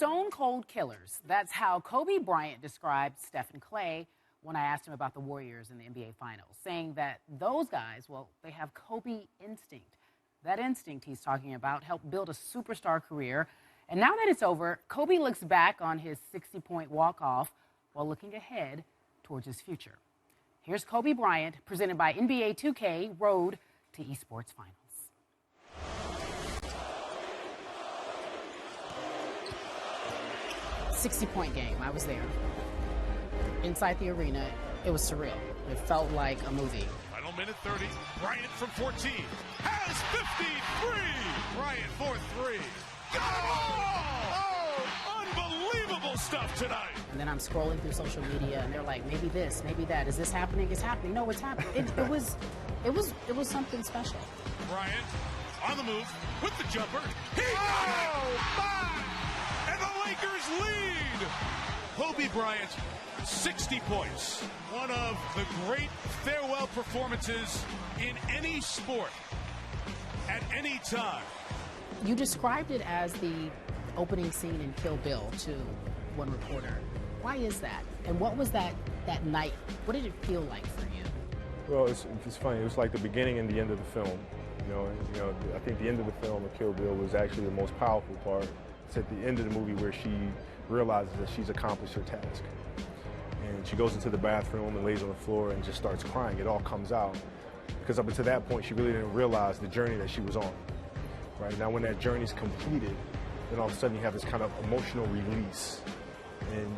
Stone cold killers. That's how Kobe Bryant described Steph and Clay when I asked him about the Warriors in the NBA Finals, saying that those guys, well, they have Kobe instinct. That instinct he's talking about helped build a superstar career. And now that it's over, Kobe looks back on his 60-point walk-off while looking ahead towards his future. Here's Kobe Bryant, presented by NBA 2K, Road to Esports Finals. 60-point game. I was there. Inside the arena, it was surreal. It felt like a movie. Final minute 30. Bryant from 14 has 53. Bryant for 3. Oh, unbelievable stuff tonight. And then I'm scrolling through social media, and they're like, maybe this, maybe that. Is this happening? It's happening. No, it's happening. It was something special. Bryant on the move with the jumper. And the Lakers lead. Kobe Bryant, 60 points. One of the great farewell performances in any sport at any time. You described it as the opening scene in Kill Bill to one reporter. Why is that? And what was that night? What did it feel like for you? Well, it's funny. It was like the beginning and the end of the film. You know, I think the end of the film of Kill Bill was actually the most powerful part. It's at the end of the movie where she realizes that she's accomplished her task. And she goes into the bathroom and lays on the floor and just starts crying. It all comes out. Because up until that point, she really didn't realize the journey that she was on. Right now, when that journey's completed, then all of a sudden you have this kind of emotional release. And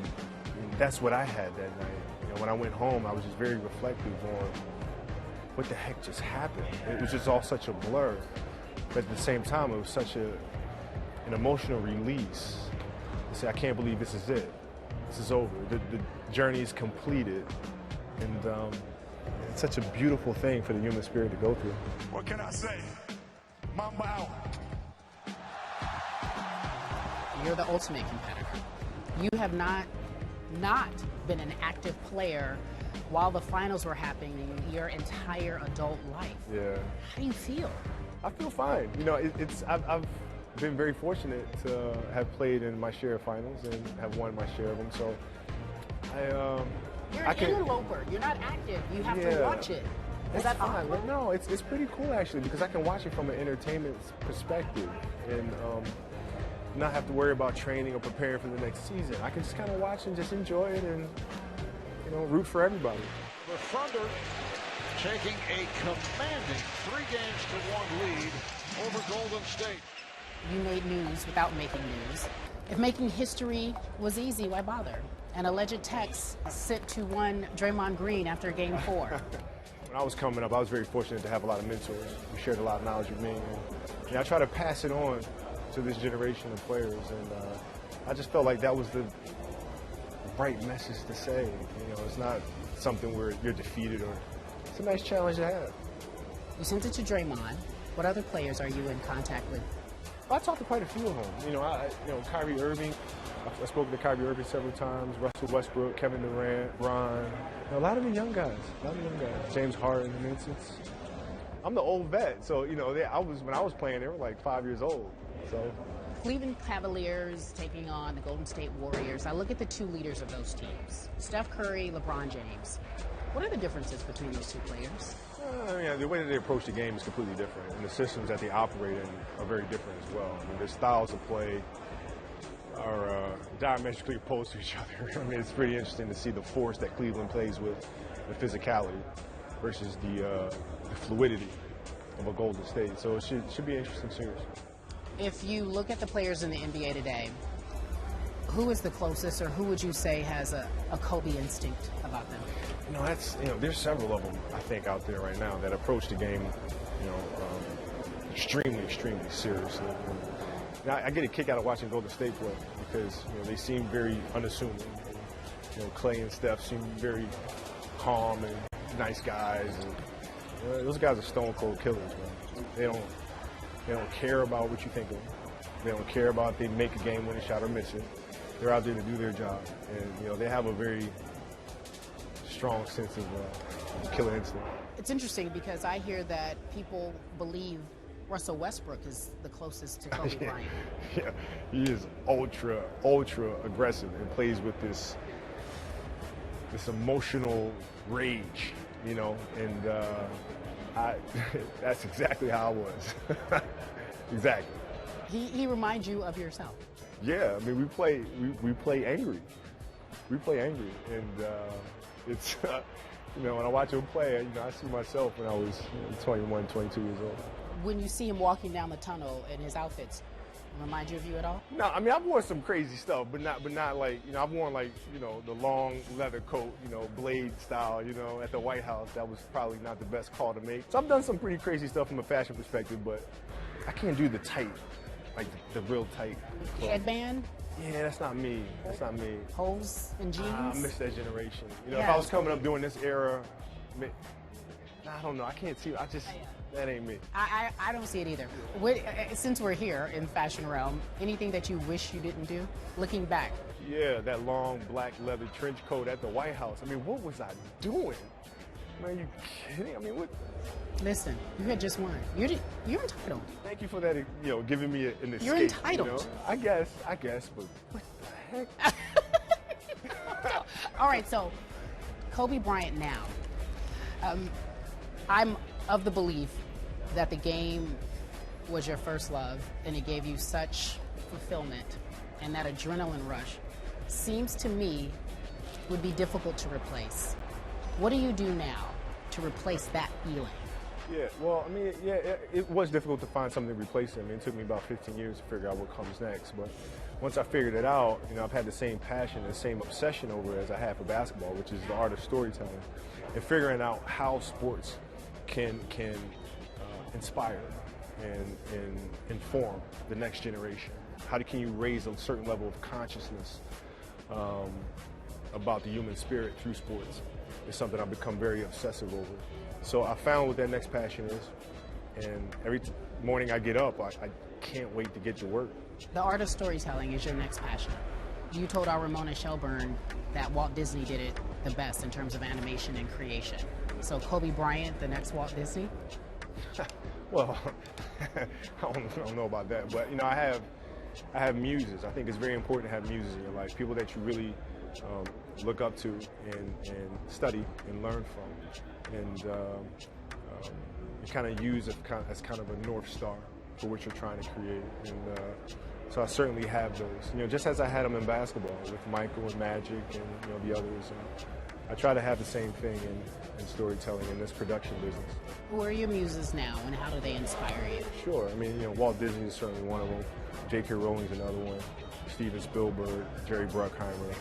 that's what I had that night. You know, when I went home, I was just very reflective on what the heck just happened. It was just all such a blur. But at the same time, it was such an emotional release. To say, I can't believe this is it. This is over. The journey is completed. And it's such a beautiful thing for the human spirit to go through. What can I say? Mamba out. You're the ultimate competitor. You have not been an active player while the finals were happening your entire adult life. Yeah. How do you feel? I feel fine. You know, I've been very fortunate to have played in my share of finals and have won my share of them. So You're an interloper. You're not active. You have to watch it. Is that fine? But no, it's pretty cool actually, because I can watch it from an entertainment perspective and not have to worry about training or preparing for the next season. I can just kind of watch and just enjoy it and, you know, root for everybody. The Thunder taking a commanding 3-1 lead over Golden State. You made news without making news. If making history was easy, why bother? An alleged text sent to one Draymond Green after Game 4. When I was coming up, I was very fortunate to have a lot of mentors who shared a lot of knowledge with me. And I try to pass it on to this generation of players. And I just felt like that was the right message to say. You know, it's not something where you're defeated, or it's a nice challenge to have. You sent it to Draymond. What other players are you in contact with? Well, I talked to quite a few of them. You know, Kyrie Irving. I spoke to Kyrie Irving several times. Russell Westbrook, Kevin Durant, Bryant. You know, a lot of the young guys. James Harden, for instance. I'm the old vet, so you know, when I was playing, they were like 5 years old. So. Cleveland Cavaliers taking on the Golden State Warriors. I look at the two leaders of those teams: Steph Curry, LeBron James. What are the differences between those two players? The way that they approach the game is completely different, and the systems that they operate in are very different as well. I mean, their styles of play are diametrically opposed to each other. I mean, it's pretty interesting to see the force that Cleveland plays with, the physicality, versus the fluidity of a Golden State. So it should be an interesting series. If you look at the players in the NBA today, who is the closest, or who would you say has a Kobe instinct about them? There's several of them, I think, out there right now that approach the game, extremely, extremely seriously. I get a kick out of watching Golden State play because, they seem very unassuming. Clay and Steph seem very calm and nice guys. And, those guys are stone cold killers, man. They don't care about what you think of them. They don't care about if they make a game-winning shot or miss it. They're out there to do their job. And, they have a very strong sense of killer instinct. It's interesting because I hear that people believe Russell Westbrook is the closest to Kobe Bryant. Yeah, he is ultra aggressive and plays with this emotional rage, you know, and that's exactly how I was. Exactly. He reminds you of yourself. Yeah, I mean, we play angry. We play angry, and it's you know, when I watch him play, you know, I see myself when I was 21, 22 years old. When you see him walking down the tunnel in his outfits, remind you of you at all? No, I mean, I've worn some crazy stuff, but not like, you know, I've worn like, you know, the long leather coat, you know, blade style, you know, at the White House. That was probably not the best call to make. So I've done some pretty crazy stuff from a fashion perspective, but I can't do the tight, like the real tight clothes. Headband? Yeah, that's not me. That's not me. Holes and jeans? I miss that generation. You know, Yeah. if I was coming up during this era, I don't know. I can't see. That ain't me. I don't see it either. Since we're here in fashion realm, anything that you wish you didn't do, looking back? Yeah, that long black leather trench coat at the White House. I mean, what was I doing? Man, you kidding? I mean, what? Listen, you had just won. You're entitled. Thank you for that, you know, giving me an escape. You're entitled. You know? I guess, but what the heck? All right, so Kobe Bryant now. I'm of the belief that the game was your first love and it gave you such fulfillment, and that adrenaline rush seems to me would be difficult to replace. What do you do now to replace that feeling? Yeah, well, I mean, yeah, it was difficult to find something to replace it. I mean, it took me about 15 years to figure out what comes next. But once I figured it out, you know, I've had the same passion and the same obsession over it as I have for basketball, which is the art of storytelling, and figuring out how sports can inspire and inform the next generation. How can you raise a certain level of consciousness about the human spirit through sports? It's something I've become very obsessive over. So I found what that next passion is, and every morning I get up, I can't wait to get to work. The art of storytelling is your next passion. You told our Ramona Shelburne that Walt Disney did it the best in terms of animation and creation. So Kobe Bryant, the next Walt Disney? Well, I don't know about that, but you know, I have muses. I think it's very important to have muses in your life, people that you really look up to and study and learn from, and you kind of use it as kind of a North Star for what you're trying to create. And so I certainly have those, you know, just as I had them in basketball with Michael and Magic and, you know, the others. I try to have the same thing in storytelling in this production business. Who are your muses now, and how do they inspire you? Sure. I mean, you know, Walt Disney is certainly one of them. J.K. Rowling's another one. Steven Spielberg, Jerry Bruckheimer,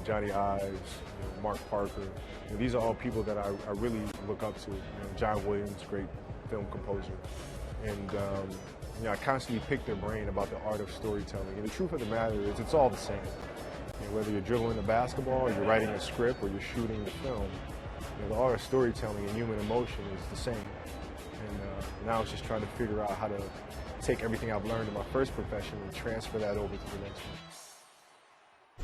Johnny Ives, you know, Mark Parker. You know, these are all people that I really look up to. You know, John Williams, great film composer. And you know, I constantly pick their brain about the art of storytelling. And the truth of the matter is, it's all the same. You know, whether you're dribbling a basketball, or you're writing a script, or you're shooting the film, you know, the art of storytelling and human emotion is the same. And now it's just trying to figure out how to take everything I've learned in my first profession and transfer that over to the next one.